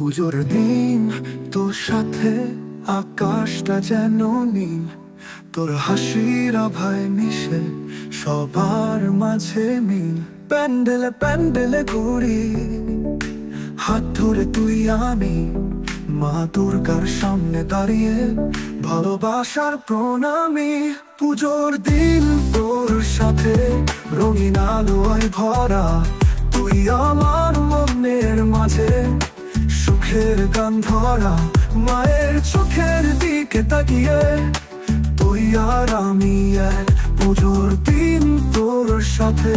পুজোর দিন তোর সাথে আকাশটা যেন নীল, তোর হাসির আভায় মিশে সবার মাঝে মিল। প্যান্ডেলে প্যান্ডেলে ঘুরি, হাত ধরে তুই আমি, মা দুর্গার সামনে দাঁড়িয়ে ভালোবাসার প্রণামী। পুজোর দিন তোর সাথে রঙিন আলোয় ভরা, তুই আমার মনের মাঝে সুখের গান ধরা। মায়ের চোখের দিকে তাকিয়ে তুই আর আমি এক, পুজোর দিন তোর সাথে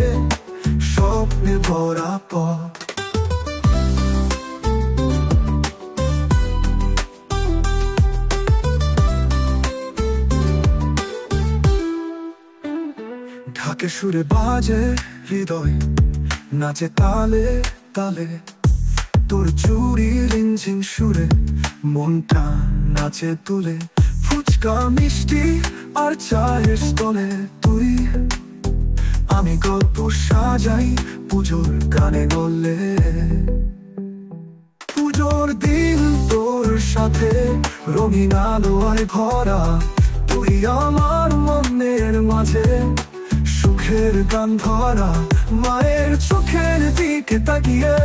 স্বপ্নে ভরা পথ। ঢাকে সুরে বাজে হৃদয়, নাচে তালে তালে, তোর চুরি রিনঝিন সুরে মনটা নাচে তুলে। ফুচকা মিষ্টি আর চায়ের স্থলে তুই আমি গল্প সাজাই পুজোর গানে গলে। পুজোর দিন তোর সাথে রঙিন আলোয় ভরা, তুই আমার মনের মাঝে সুখের গান ধরা। মায়ের চোখের দিকে তাকিয়ে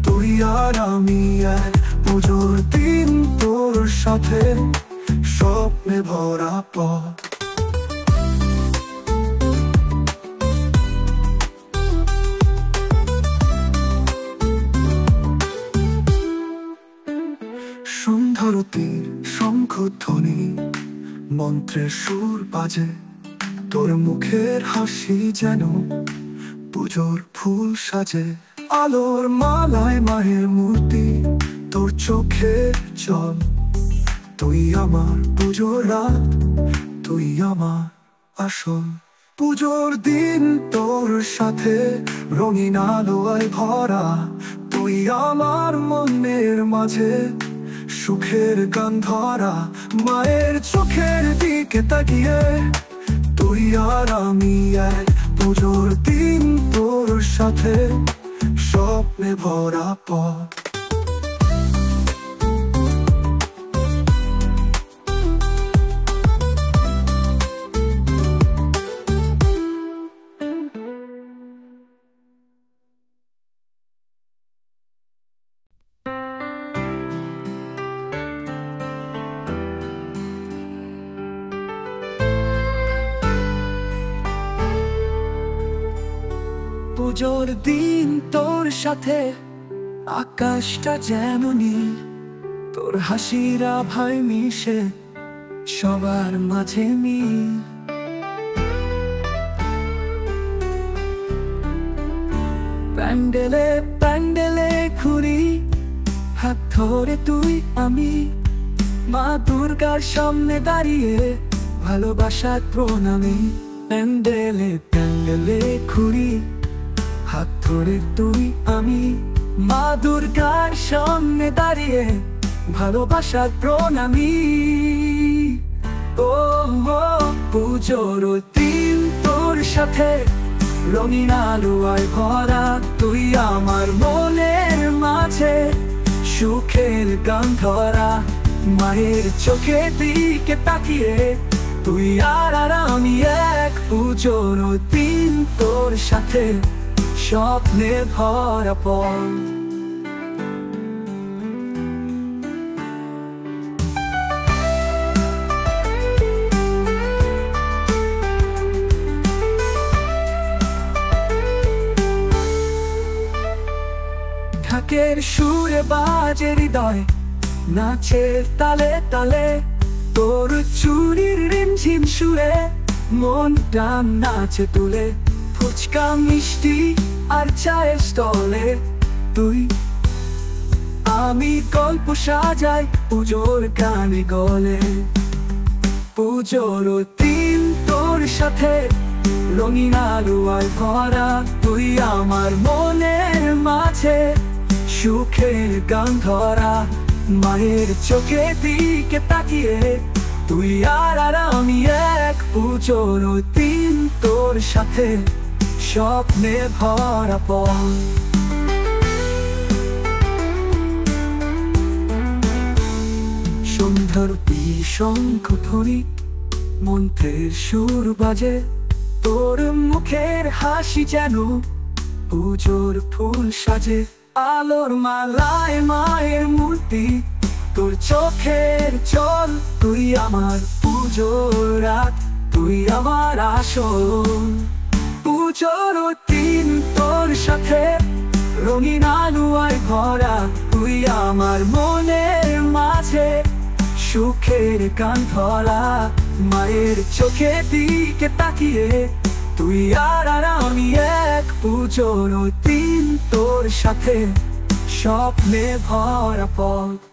তুই আর আমি এক, পুজোর দিন তোর সাথে স্বপ্নে ভরা পথ। সন্ধ্যারতির শঙ্খধ্বনি, মন্ত্রের সুর বাজে, তোর মুখের হাসি যেন পুজোর ফুল সাজে। আলোর মালায় মায়ের মূর্তি, তোর চোখে জল, তুই আমার পুজোর রাত, তুই আমার আসল। পুজোর দিন তোর সাথে রঙিন আলোয় ভরা, তুই আমার মনের মাঝে সুখের গান ধরা। মায়ের চোখের দিকে তাকিয়ে তুই আর আমি এক, পুজোর দিন তোর সাথে স্বপ্নে ভরা পথ। পুজোর দিন তোর সাথে আকাশটা যেন নীল, তোর হাসির আভায় মিশে সবার মাঝে মিল। প্যান্ডেলে প্যান্ডেলে ঘুরি, হাত ধরে তুই আমি, মা দুর্গার সামনে দাঁড়িয়ে ভালোবাসার প্রণামী। প্যান্ডেলে প্যান্ডেলে ঘুরি, হাত ধরে তুই আমি, মা দুর্গার সামনে দাঁড়িয়ে ভালোবাসার প্রণামী। ও পুজোর দিন তোর সাথে রঙিন আলোয় ভরা, তুই আমার মনের মাঝে সুখের গান ধরা। মায়ের চোখে দিকে তাকিয়ে তুই আর আমি এক, পুজোর দিন তোর সাথে স্বপ্নে ভরা পথ। ঢাকের সুরে বাজে হৃদয়, নাচে তালে তালে, তোর চুরির রিমঝিম সুরে মনটা নাচে তুলে। ফুচকা মিষ্টি আর চায়ের স্টলে তুই আমি গল্প সাজাই পুজোর গানে গলে। পুজোর দিন তোর সাথে রঙিন আলোয় ভরা, তুই আমার মনের মাঝে সুখের গান ধরা। মায়ের চোখে দিকে তাকিয়ে তুই আর আমি এক, পুজোর দিন তোর সাথে স্বপ্নে ভরা পথ। ধরতি শঙ্খধ্বনি মন্ত্রের সুর বাজে, তোর মুখের হাসি যেন পুজোর ফুল সাজে। আলোর মালায় মায়ের মূর্তি, তোর চোখের জল, তুই আমার পুজোর রাত, তুই আমার আসল। পুজোর দিন তোর সাথে রঙিন আলোয় ভরা, তুই আমার মনের মাঝে সুখের গান ধরা। মায়ের চোখে দিকে তাকিয়ে তুই আর আমি এক, পুজোর দিন তোর সাথে স্বপ্নে ভরা পথ।